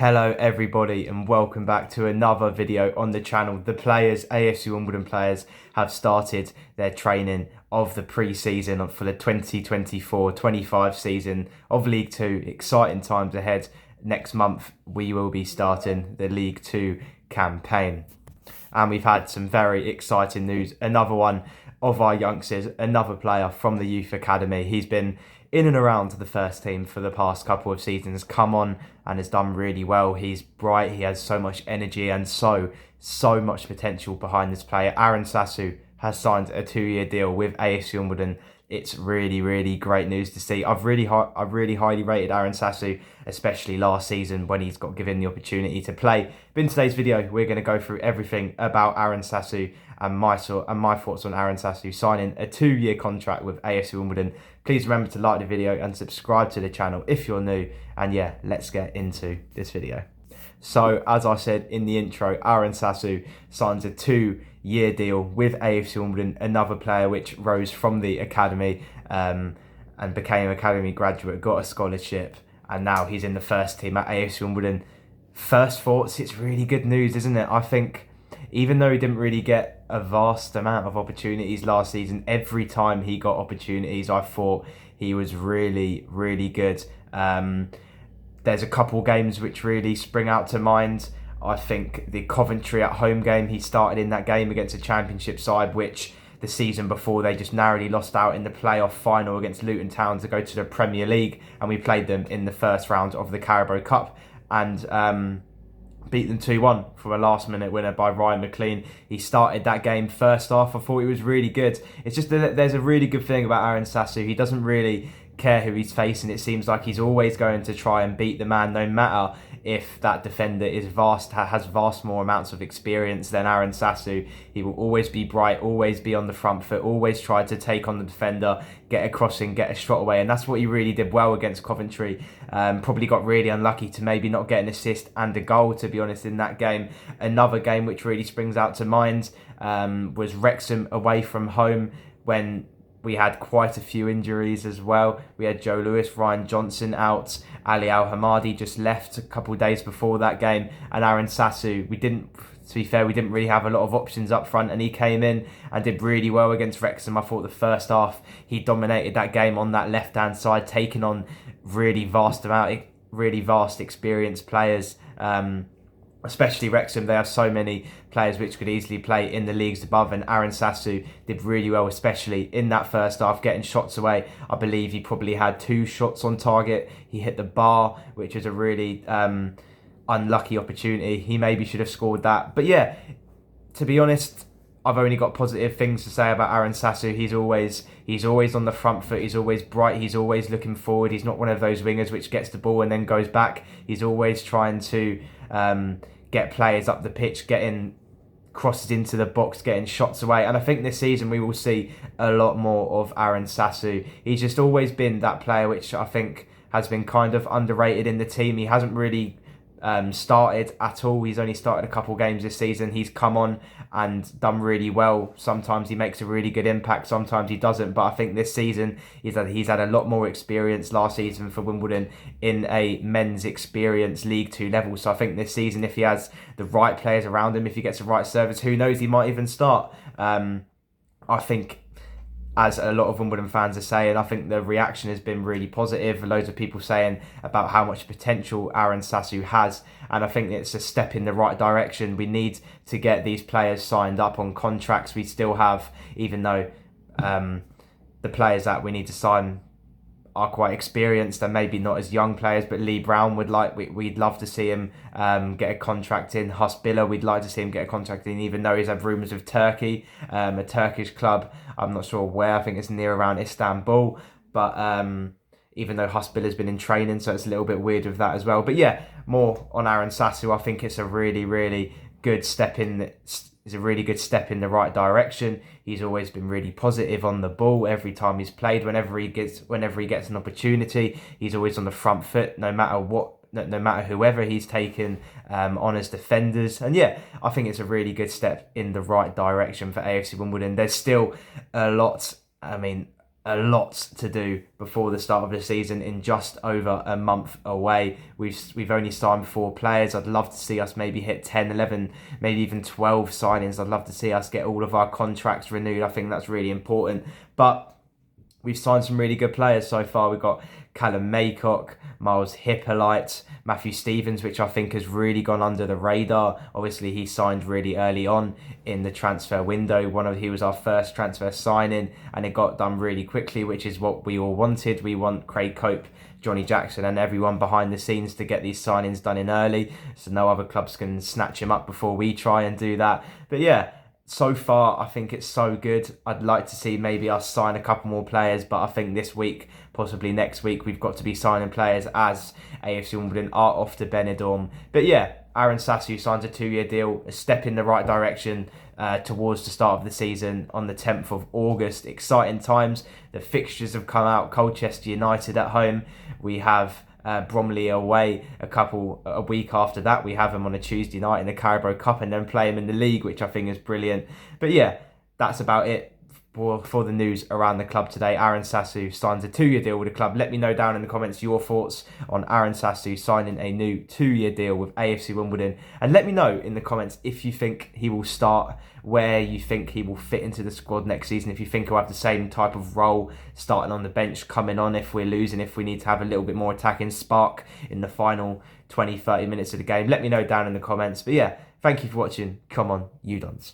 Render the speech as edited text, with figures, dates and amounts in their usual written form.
Hello everybody and welcome back to another video on the channel. The players, AFC Wimbledon players, have started their training of the pre-season for the 2024-25 season of League Two. Exciting times ahead. Next month we will be starting the League Two campaign. And we've had some very exciting news. Another one of our youngsters, another player from the youth academy. He's been in and around the first team for the past couple of seasons, come on and has done really well. He's bright, he has so much energy and so much potential behind this player. Aron Sasu has signed a 2-year deal with AFC Wimbledon. It's really great news to see. I've really highly rated Aron Sasu, especially last season when he's got given the opportunity to play. But in today's video, we're going to go through everything about Aron Sasu and my thoughts on Aron Sasu signing a 2-year contract with AFC Wimbledon. Please remember to like the video and subscribe to the channel if you're new. And yeah, let's get into this video. So, as I said in the intro, Aron Sasu signs a 2-year deal with AFC Wimbledon, another player which rose from the academy and became an academy graduate, got a scholarship, and now he's in the first team at AFC Wimbledon. First thoughts, it's really good news, isn't it? I think even though he didn't really get a vast amount of opportunities last season, every time he got opportunities, I thought he was really good. There's a couple games which really spring out to mind. I think the Coventry at home game, he started in that game against a championship side, which the season before they just narrowly lost out in the playoff final against Luton Town to go to the Premier League, and we played them in the first round of the Carabao Cup and beat them 2-1 from a last-minute winner by Ryan McLean. He started that game first half. I thought he was really good. It's just that there's a really good thing about Aron Sasu. He doesn't really care who he's facing. It seems like he's always going to try and beat the man, no matter if that defender has vast more amounts of experience than Aron Sasu. He will always be bright, always be on the front foot, always try to take on the defender, get a crossing, get a shot away, and that's what he really did well against Coventry. Probably got really unlucky to maybe not get an assist and a goal, to be honest, in that game. Another game which really springs out to mind was Wrexham away from home, when we had quite a few injuries as well. We had Joe Lewis, Ryan Johnson out, Ali Al-Hamadi just left a couple of days before that game, and Aron Sasu, to be fair, we didn't really have a lot of options up front, and he came in and did really well against Wrexham. I thought the first half he dominated that game on that left-hand side, taking on really vast experienced players. Especially Wrexham, they have so many players which could easily play in the leagues above, and Aron Sasu did really well, especially in that first half, getting shots away. I believe he probably had 2 shots on target. He hit the bar, which was a really unlucky opportunity. He maybe should have scored that. But yeah, to be honest, I've only got positive things to say about Aron Sasu. He's always on the front foot. He's always bright. He's always looking forward. He's not one of those wingers which gets the ball and then goes back. He's always trying to get players up the pitch, getting crosses into the box, getting shots away. And I think this season we will see a lot more of Aron Sasu. He's just always been that player which I think has been kind of underrated in the team. He hasn't really started at all. He's only started a couple games this season. He's come on and done really well. Sometimes he makes a really good impact, sometimes he doesn't. But I think this season he's had a lot more experience last season for Wimbledon in a men's experience League Two level. So I think this season, if he has the right players around him, if he gets the right service, who knows, he might even start. I think, as a lot of Wimbledon fans are saying, I think the reaction has been really positive. Loads of people saying about how much potential Aron Sasu has, and I think it's a step in the right direction. We need to get these players signed up on contracts. We still have, even though the players that we need to sign are quite experienced and maybe not as young players, but Lee Brown we'd love to see him get a contract in. Husbilla, we'd like to see him get a contract in, even though he's had rumours of Turkey, a Turkish club. I'm not sure where. I think it's near around Istanbul, but even though Husbilla's been in training, so it's a little bit weird with that as well. But yeah, more on Aron Sasu. I think it's a really good step in. It's a really good step in the right direction. He's always been really positive on the ball every time he's played. Whenever he gets an opportunity, he's always on the front foot, no matter whoever he's taken on as defenders. And yeah, I think it's a really good step in the right direction for AFC Wimbledon. There's still a lot. I mean, a lot to do before the start of the season in just over a month away. We've only signed 4 players. I'd love to see us maybe hit 10, 11, maybe even 12 signings. I'd love to see us get all of our contracts renewed. I think that's really important. But we've signed some really good players so far. We've got Callum Maycock, Miles Hippolyte, Matthew Stevens, which I think has really gone under the radar. Obviously, he signed really early on in the transfer window. He was our first transfer signing, and it got done really quickly, which is what we all wanted. We want Craig Cope, Johnny Jackson, and everyone behind the scenes to get these signings done in early, so no other clubs can snatch him up before we try and do that. But yeah, so far, I think it's so good. I'd like to see maybe us sign a couple more players, but I think this week, possibly next week, we've got to be signing players as AFC Wimbledon are off to Benidorm. But yeah, Aron Sasu signs a 2-year deal, a step in the right direction towards the start of the season on the 10th of August. Exciting times. The fixtures have come out. Colchester United at home. We have Bromley away a week after that. We have them on a Tuesday night in the Carabao Cup and then play them in the league, which I think is brilliant. But yeah, that's about it for the news around the club today. Aron Sasu signs a 2-year deal with the club. Let me know down in the comments your thoughts on Aron Sasu signing a new 2-year deal with AFC Wimbledon, and let me know in the comments if you think he will start, where you think he will fit into the squad next season, if you think he'll have the same type of role starting on the bench, coming on if we're losing, if we need to have a little bit more attacking spark in the final 20-30 minutes of the game. Let me know down in the comments. But yeah, thank you for watching. Come on, you dons.